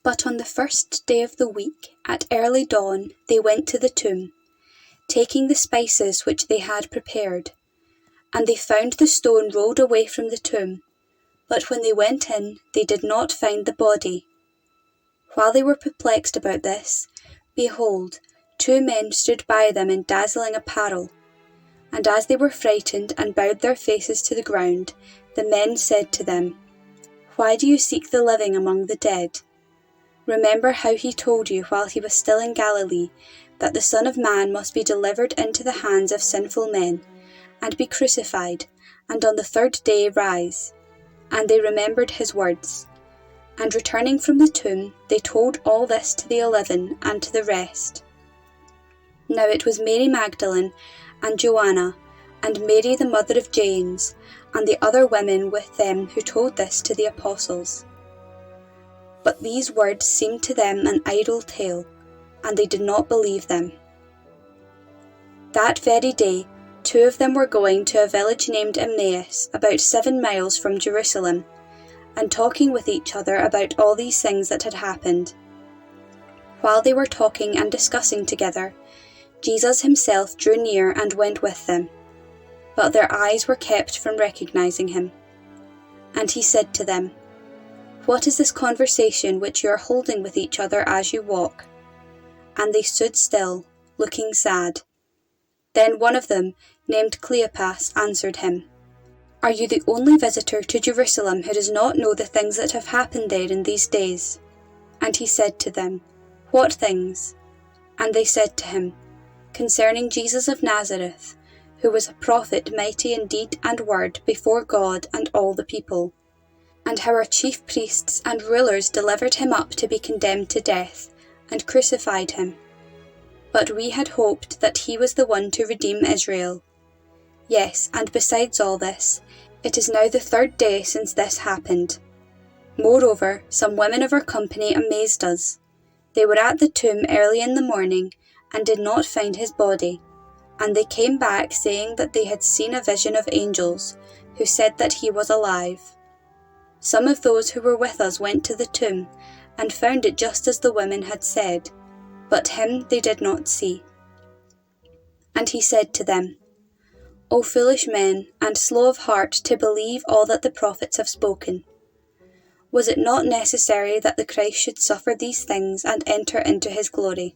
But on the first day of the week, at early dawn, they went to the tomb, taking the spices which they had prepared. And they found the stone rolled away from the tomb. But when they went in, they did not find the body. While they were perplexed about this, behold, 2 men stood by them in dazzling apparel. And as they were frightened and bowed their faces to the ground, the men said to them, "Why do you seek the living among the dead? Remember how he told you while he was still in Galilee, that the Son of Man must be delivered into the hands of sinful men, and be crucified, and on the 3rd day rise." And they remembered his words. And returning from the tomb, they told all this to the 11 and to the rest. Now it was Mary Magdalene, and Joanna, and Mary the mother of James, and the other women with them who told this to the apostles. But these words seemed to them an idle tale, and they did not believe them. That very day, 2 of them were going to a village named Emmaus, about 7 miles from Jerusalem, and talking with each other about all these things that had happened. While they were talking and discussing together, Jesus himself drew near and went with them, but their eyes were kept from recognizing him. And he said to them, "What is this conversation which you are holding with each other as you walk?" And they stood still, looking sad. Then one of them, named Cleopas, answered him, "Are you the only visitor to Jerusalem who does not know the things that have happened there in these days?" And he said to them, "What things?" And they said to him, "Concerning Jesus of Nazareth, who was a prophet mighty in deed and word before God and all the people, and how our chief priests and rulers delivered him up to be condemned to death, and crucified him. But we had hoped that he was the one to redeem Israel. Yes, and besides all this, it is now the 3rd day since this happened. Moreover, some women of our company amazed us. They were at the tomb early in the morning, and did not find his body. And they came back saying that they had seen a vision of angels, who said that he was alive. Some of those who were with us went to the tomb, and found it just as the women had said, but him they did not see." And he said to them, "O foolish men, and slow of heart to believe all that the prophets have spoken. Was it not necessary that the Christ should suffer these things and enter into his glory?"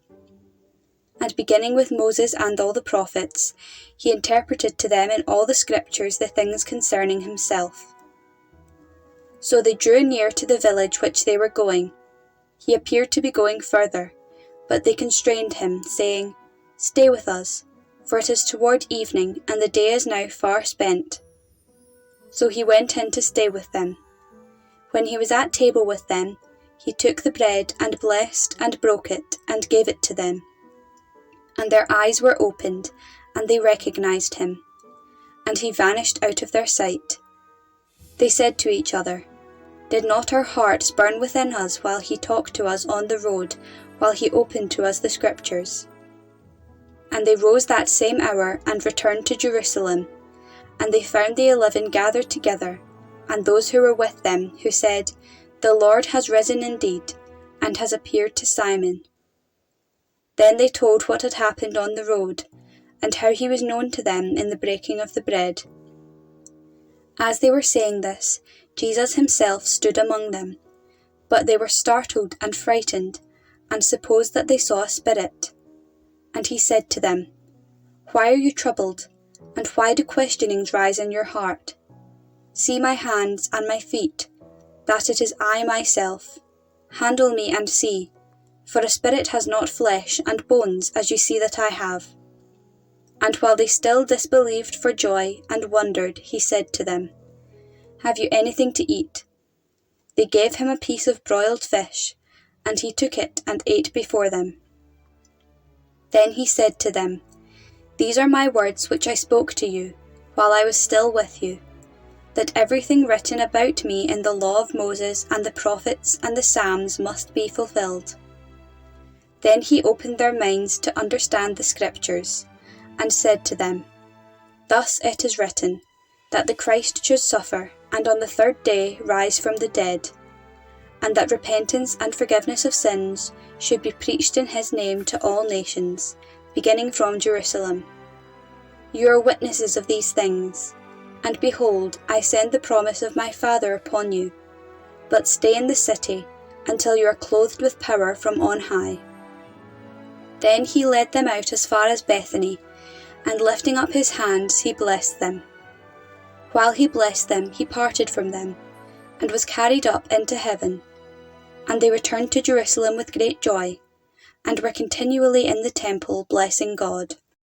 And beginning with Moses and all the prophets, he interpreted to them in all the scriptures the things concerning himself. So they drew near to the village which they were going. He appeared to be going further, but they constrained him, saying, "Stay with us, for it is toward evening, and the day is now far spent." So he went in to stay with them. When he was at table with them, he took the bread and blessed and broke it and gave it to them. And their eyes were opened, and they recognized him, and he vanished out of their sight. They said to each other, "Did not our hearts burn within us while he talked to us on the road, while he opened to us the scriptures?" And they rose that same hour and returned to Jerusalem, and they found the 11 gathered together, and those who were with them, who said, "The Lord has risen indeed, and has appeared to Simon." Then they told what had happened on the road, and how he was known to them in the breaking of the bread. As they were saying this, Jesus himself stood among them, but they were startled and frightened, and supposed that they saw a spirit. And he said to them, "Why are you troubled, and why do questionings rise in your heart? See my hands and my feet, that it is I myself. Handle me and see, for a spirit has not flesh and bones as you see that I have." And while they still disbelieved for joy and wondered, he said to them, "Have you anything to eat?" They gave him a piece of broiled fish, and he took it and ate before them. Then he said to them, "These are my words which I spoke to you, while I was still with you, that everything written about me in the law of Moses and the prophets and the Psalms must be fulfilled." Then he opened their minds to understand the scriptures, and said to them, "Thus it is written, that the Christ should suffer, and on the 3rd day rise from the dead, and that repentance and forgiveness of sins should be preached in his name to all nations, beginning from Jerusalem. You are witnesses of these things. And behold, I send the promise of my Father upon you. But stay in the city until you are clothed with power from on high." Then he led them out as far as Bethany, and lifting up his hands, he blessed them. While he blessed them, he parted from them, and was carried up into heaven. And they returned to Jerusalem with great joy, and were continually in the temple blessing God.